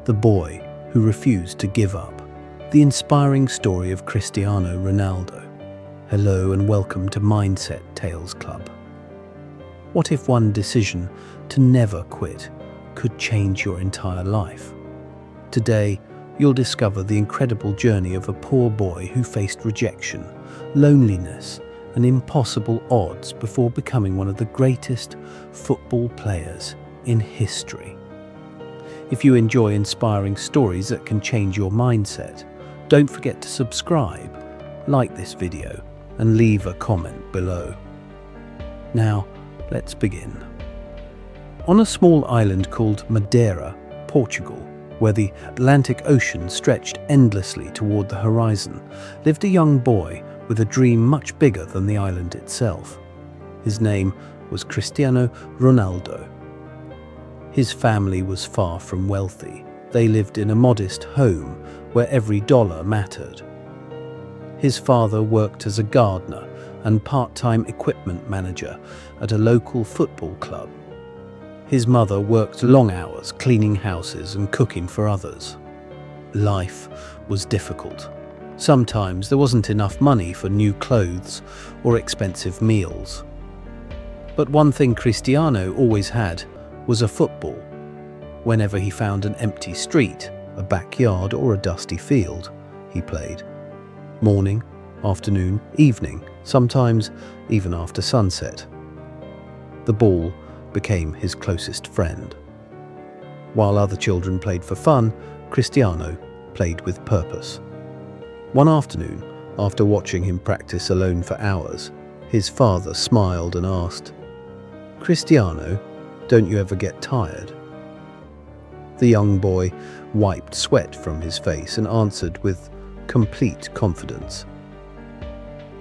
the boy who refused to give up, the inspiring story of Cristiano Ronaldo. Hello and welcome to Mindset Tales Club. What if one decision to never quit could change your entire life? Today, you'll discover the incredible journey of a poor boy who faced rejection, loneliness, and impossible odds before becoming one of the greatest football players in history. If you enjoy inspiring stories that can change your mindset, don't forget to subscribe, like this video, and leave a comment below. Now, let's begin. On a small island called Madeira, Portugal, where the Atlantic Ocean stretched endlessly toward the horizon, lived a young boy with a dream much bigger than the island itself. His name was Cristiano Ronaldo. His family was far from wealthy. They lived in a modest home where every dollar mattered. His father worked as a gardener and part-time equipment manager at a local football club. His mother worked long hours cleaning houses and cooking for others. Life was difficult. Sometimes there wasn't enough money for new clothes or expensive meals. But one thing Cristiano always had was a football. Whenever he found an empty street, a backyard, or a dusty field, he played. Morning, afternoon, evening, sometimes even after sunset. The ball became his closest friend. While other children played for fun, Cristiano played with purpose. One afternoon, after watching him practice alone for hours, his father smiled and asked, "Cristiano, don't you ever get tired?" The young boy wiped sweat from his face and answered with complete confidence,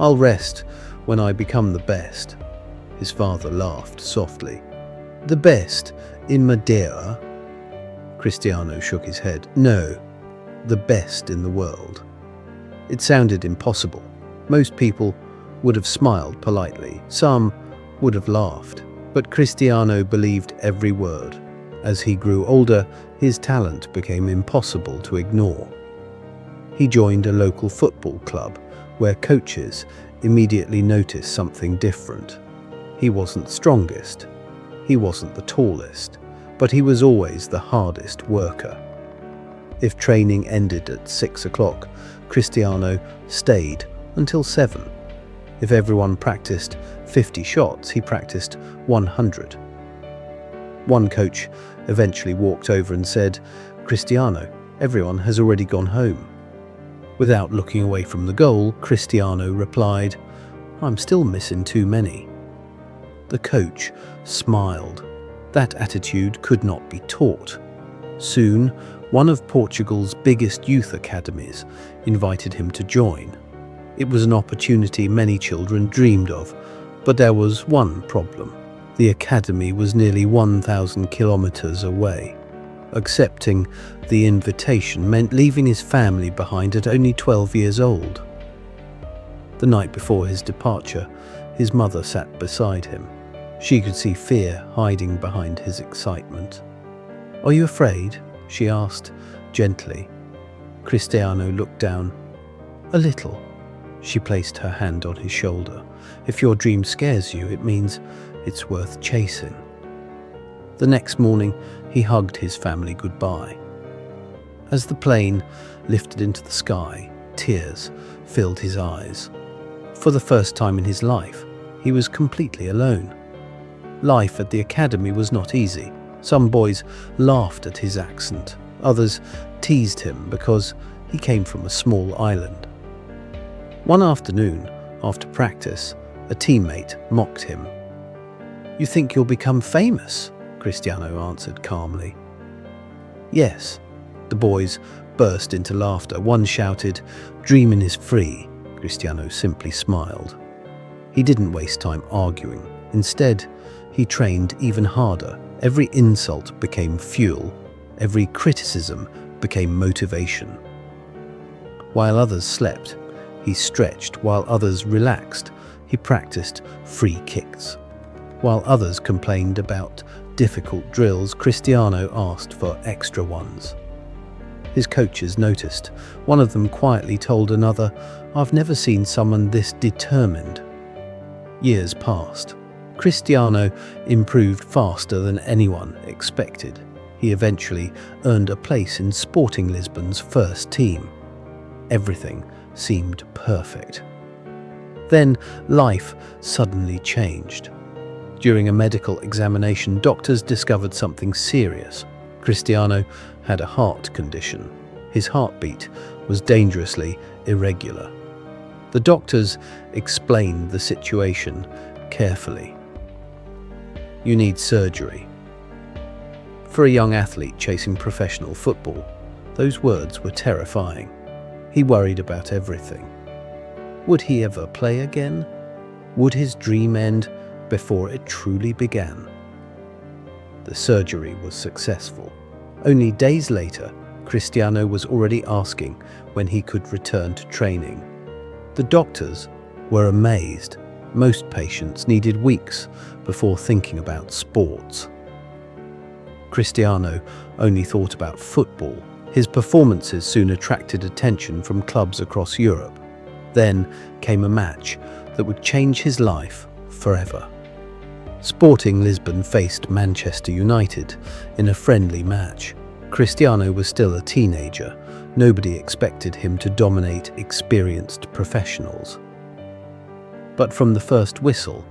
"I'll rest when I become the best." His father laughed softly. "The best in Madeira?" Cristiano shook his head. "No, the best in the world." It sounded impossible. Most people would have smiled politely. Some would have laughed. But Cristiano believed every word. As he grew older, his talent became impossible to ignore. He joined a local football club where coaches immediately noticed something different. He wasn't strongest, he wasn't the tallest, but he was always the hardest worker. If training ended at 6 o'clock, Cristiano stayed until 7. If everyone practiced 50 shots, he practiced 100. One coach eventually walked over and said, "Cristiano, everyone has already gone home." Without looking away from the goal, Cristiano replied, "I'm still missing too many." The coach smiled. That attitude could not be taught. Soon, one of Portugal's biggest youth academies invited him to join. It was an opportunity many children dreamed of, but there was one problem. The academy was nearly 1,000 kilometers away. Accepting the invitation meant leaving his family behind at only 12 years old. The night before his departure, his mother sat beside him. She could see fear hiding behind his excitement. "Are you afraid?" she asked gently. Cristiano looked down. "A little." She placed her hand on his shoulder. "If your dream scares you, it means it's worth chasing." The next morning, he hugged his family goodbye. As the plane lifted into the sky, tears filled his eyes. For the first time in his life, he was completely alone. Life at the academy was not easy. Some boys laughed at his accent. Others teased him because he came from a small island. One afternoon, after practice, a teammate mocked him. "You think you'll become famous?" Cristiano answered calmly. "Yes." The boys burst into laughter. One shouted, "Dreaming is free." Cristiano simply smiled. He didn't waste time arguing. Instead, he trained even harder. Every insult became fuel. Every criticism became motivation. While others slept, he stretched. While others relaxed, he practiced free kicks. While others complained about difficult drills, Cristiano asked for extra ones. His coaches noticed. One of them quietly told another, "I've never seen someone this determined." Years passed. Cristiano improved faster than anyone expected. He eventually earned a place in Sporting Lisbon's first team. Everything seemed perfect. Then life suddenly changed. During a medical examination, doctors discovered something serious. Cristiano had a heart condition. His heartbeat was dangerously irregular. The doctors explained the situation carefully. "You need surgery." For a young athlete chasing professional football, those words were terrifying. He worried about everything. Would he ever play again? Would his dream end before it truly began? The surgery was successful. Only days later, Cristiano was already asking when he could return to training. The doctors were amazed. Most patients needed weeks before thinking about sports. Cristiano only thought about football. His performances soon attracted attention from clubs across Europe. Then came a match that would change his life forever. Sporting Lisbon faced Manchester United in a friendly match. Cristiano was still a teenager. Nobody expected him to dominate experienced professionals. But from the first whistle,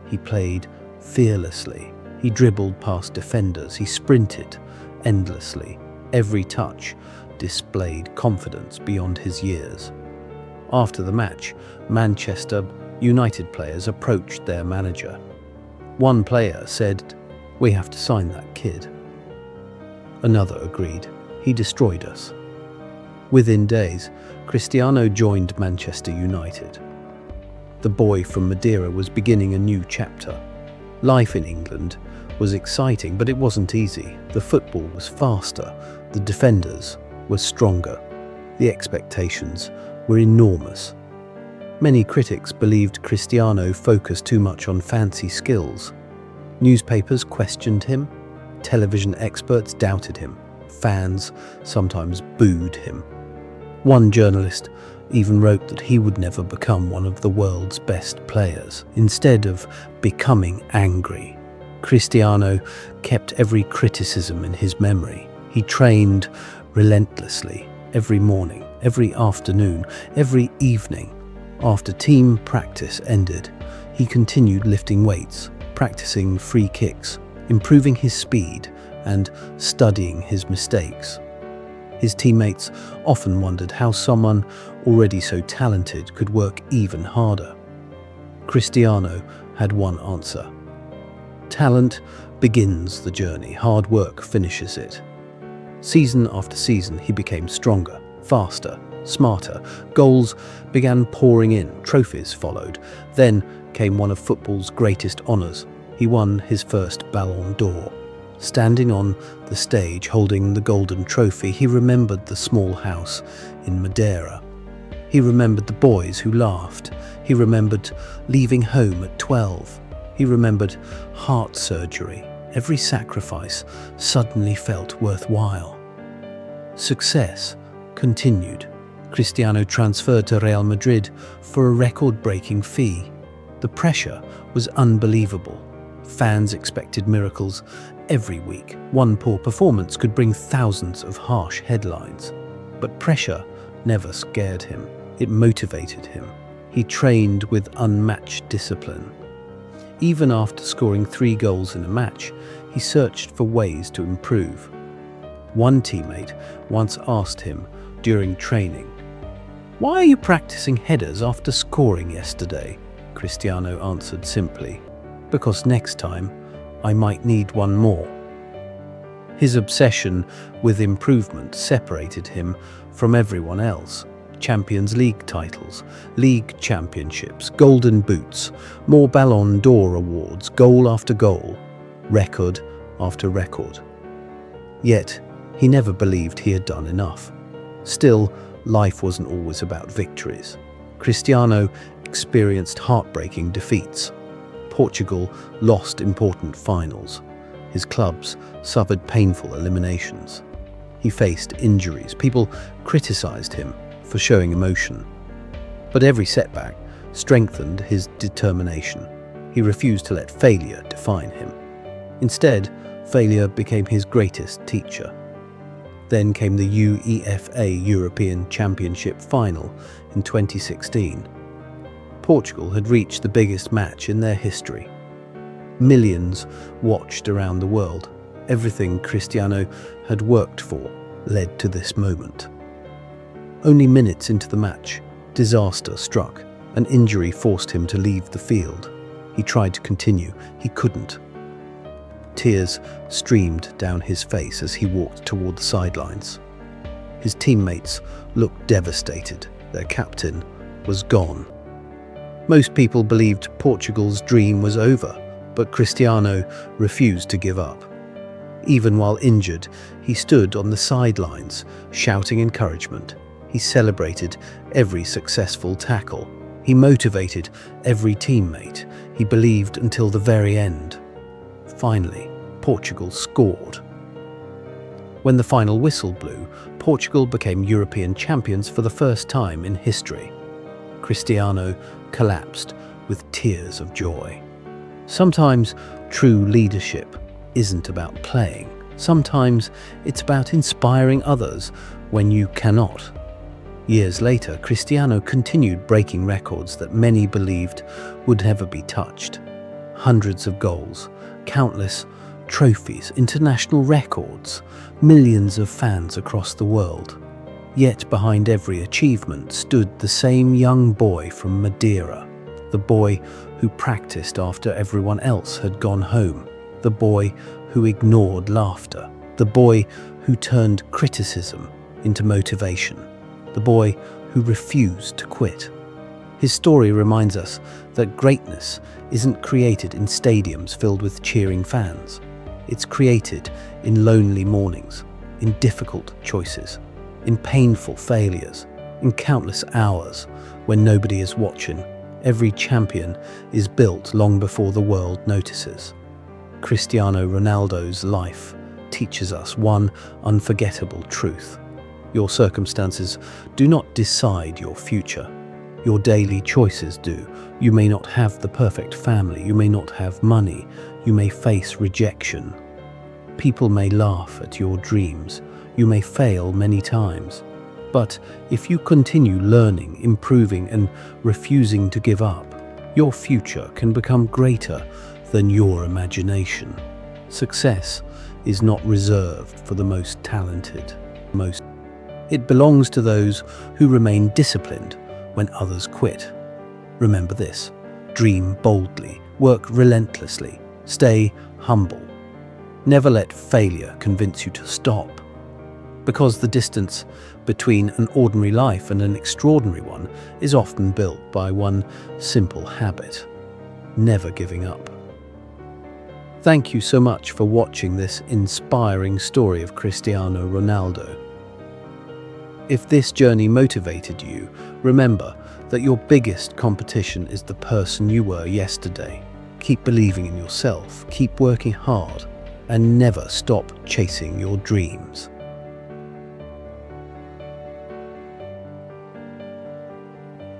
he played fearlessly. He dribbled past defenders. He sprinted endlessly. Every touch displayed confidence beyond his years. After the match, Manchester United players approached their manager. One player said, "We have to sign that kid." Another agreed, "He destroyed us." Within days, Cristiano joined Manchester United. The boy from Madeira was beginning a new chapter. Life in England was exciting, but it wasn't easy. The football was faster, the defenders were stronger, the expectations were enormous. Many critics believed Cristiano focused too much on fancy skills. Newspapers questioned him, television experts doubted him, fans sometimes booed him. One journalist even wrote that he would never become one of the world's best players. Instead of becoming angry, Cristiano kept every criticism in his memory. He trained relentlessly every morning, every afternoon, every evening. After team practice ended, he continued lifting weights, practicing free kicks, improving his speed, and studying his mistakes. His teammates often wondered how someone already so talented could work even harder. Cristiano had one answer. Talent begins the journey, hard work finishes it. Season after season, he became stronger, faster, smarter. Goals began pouring in, trophies followed. Then came one of football's greatest honours. He won his first Ballon d'Or. Standing on the stage holding the golden trophy, he remembered the small house in Madeira. He remembered the boys who laughed. He remembered leaving home at 12. He remembered heart surgery. Every sacrifice suddenly felt worthwhile. Success continued. Cristiano transferred to Real Madrid for a record-breaking fee. The pressure was unbelievable. Fans expected miracles every week. One poor performance could bring thousands of harsh headlines. But pressure never scared him. It motivated him. He trained with unmatched discipline. Even after scoring 3 goals in a match, he searched for ways to improve. One teammate once asked him during training, "Why are you practicing headers after scoring yesterday?" Cristiano answered simply, "Because next time I might need one more." His obsession with improvement separated him from everyone else. Champions League titles, league championships, golden boots, more Ballon d'Or awards, goal after goal, record after record. Yet, he never believed he had done enough. Still, life wasn't always about victories. Cristiano experienced heartbreaking defeats. Portugal lost important finals. His clubs suffered painful eliminations. He faced injuries. People criticized him for showing emotion. But every setback strengthened his determination. He refused to let failure define him. Instead, failure became his greatest teacher. Then came the UEFA European Championship final in 2016. Portugal had reached the biggest match in their history. Millions watched around the world. Everything Cristiano had worked for led to this moment. Only minutes into the match, disaster struck. An injury forced him to leave the field. He tried to continue. He couldn't. Tears streamed down his face as he walked toward the sidelines. His teammates looked devastated. Their captain was gone. Most people believed Portugal's dream was over, but Cristiano refused to give up. Even while injured, he stood on the sidelines, shouting encouragement. He celebrated every successful tackle. He motivated every teammate. He believed until the very end. Finally, Portugal scored. When the final whistle blew, Portugal became European champions for the first time in history. Cristiano collapsed with tears of joy. Sometimes true leadership isn't about playing. Sometimes it's about inspiring others when you cannot. Years later, Cristiano continued breaking records that many believed would never be touched. Hundreds of goals, countless trophies, international records, millions of fans across the world. Yet behind every achievement stood the same young boy from Madeira, the boy who practiced after everyone else had gone home, the boy who ignored laughter, the boy who turned criticism into motivation, the boy who refused to quit. His story reminds us that greatness isn't created in stadiums filled with cheering fans. It's created in lonely mornings, in difficult choices, in painful failures, in countless hours when nobody is watching. Every champion is built long before the world notices. Cristiano Ronaldo's life teaches us one unforgettable truth. Your circumstances do not decide your future. Your daily choices do. You may not have the perfect family. You may not have money. You may face rejection. People may laugh at your dreams. You may fail many times. But if you continue learning, improving, and refusing to give up, your future can become greater than your imagination. Success is not reserved for the most talented. It belongs to those who remain disciplined when others quit. Remember this: dream boldly, work relentlessly, stay humble. Never let failure convince you to stop. Because the distance between an ordinary life and an extraordinary one is often built by one simple habit: never giving up. Thank you so much for watching this inspiring story of Cristiano Ronaldo. If this journey motivated you, remember that your biggest competition is the person you were yesterday. Keep believing in yourself, keep working hard, and never stop chasing your dreams.